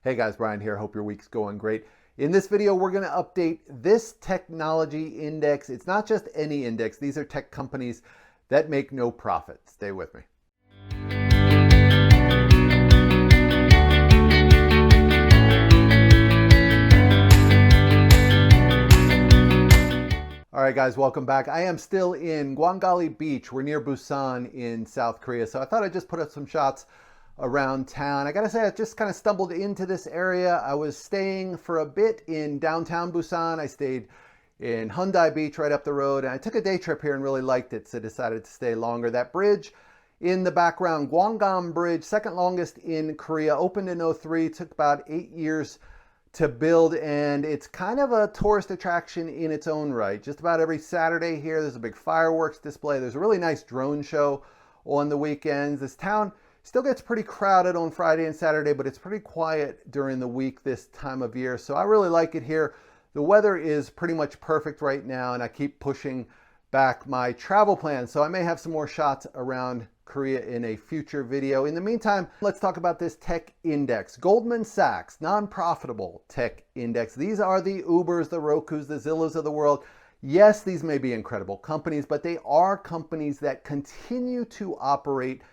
Hey guys, Brian here. Hope your week's going great. In this video, we're going to update this technology index. It's not just any index. These are tech companies that make no profit. Stay with me. All right, guys, welcome back. I am still in Gwangali Beach. We're near Busan in South Korea. So I thought I'd just put up some shots around town. I gotta say, I just kind of stumbled into this area. I was staying for a bit in downtown Busan. I stayed in Hyundai Beach right up the road, and I took a day trip here and really liked it, so decided to stay longer. That bridge in the background, Gwanggam Bridge, second longest in Korea, opened in 2003, took about 8 years to build, and it's kind of a tourist attraction in its own right. Just about every Saturday here, there's a big fireworks display. There's a really nice drone show on the weekends. This town still gets pretty crowded on Friday and Saturday, but it's pretty quiet during the week this time of year. So I really like it here. The weather is pretty much perfect right now, and I keep pushing back my travel plans. So I may have some more shots around Korea in a future video. In the meantime, let's talk about this tech index. Goldman Sachs, non-profitable tech index. These are the Ubers, the Rokus, the Zillows of the world. Yes, these may be incredible companies, but they are companies that continue to operate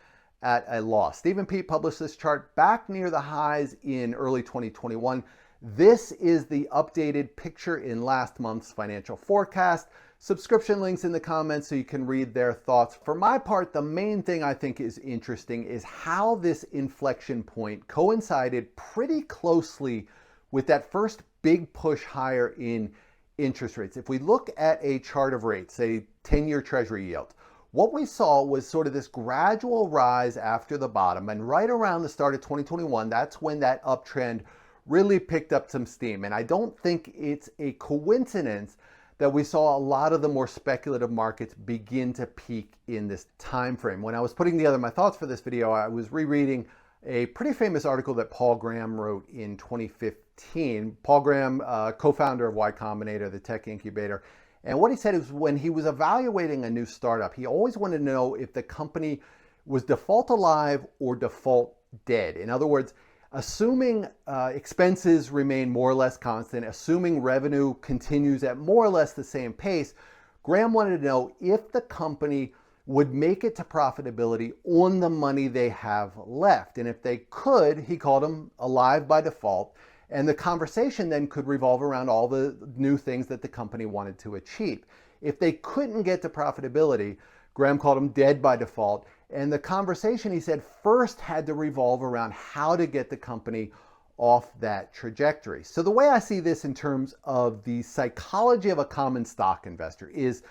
at a loss. Stephen Pete published this chart back near the highs in early 2021. This is the updated picture in last month's financial forecast. Subscription links in the comments so you can read their thoughts. For my part, the main thing I think is interesting is how this inflection point coincided pretty closely with that first big push higher in interest rates. If we look at a chart of rates, say 10-year Treasury yield, what we saw was sort of this gradual rise after the bottom, and right around the start of 2021, that's when that uptrend really picked up some steam. And I don't think it's a coincidence that we saw a lot of the more speculative markets begin to peak in this time frame. When I was putting together my thoughts for this video, I was rereading a pretty famous article that Paul Graham wrote in 2015. Paul Graham, co-founder of Y Combinator, the tech incubator. And what he said is when he was evaluating a new startup, he always wanted to know if the company was default alive or default dead. In other words, assuming expenses remain more or less constant, assuming revenue continues at more or less the same pace, Graham wanted to know if the company would make it to profitability on the money they have left. And if they could, he called them alive by default. And the conversation then could revolve around all the new things that the company wanted to achieve. If they couldn't get to profitability, Graham called them dead by default. And the conversation, he said, first had to revolve around how to get the company off that trajectory. So the way I see this in terms of the psychology of a common stock investor is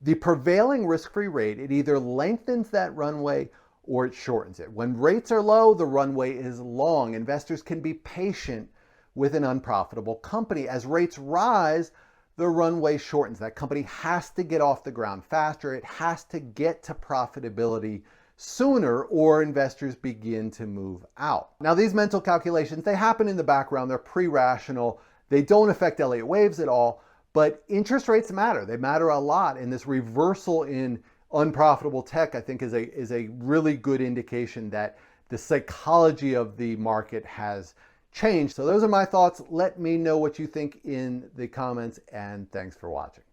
the prevailing risk-free rate. It either lengthens that runway or it shortens it. When rates are low, the runway is long. Investors can be patient with an unprofitable company. As rates rise, the runway shortens. That company has to get off the ground faster. It has to get to profitability sooner, or investors begin to move out. Now, these mental calculations, they happen in the background. They're pre-rational. They don't affect Elliott waves at all, but interest rates matter. They matter a lot. And this reversal in unprofitable tech, I think, is a really good indication that the psychology of the market has changed. So those are my thoughts. Let me know what you think in the comments, and thanks for watching.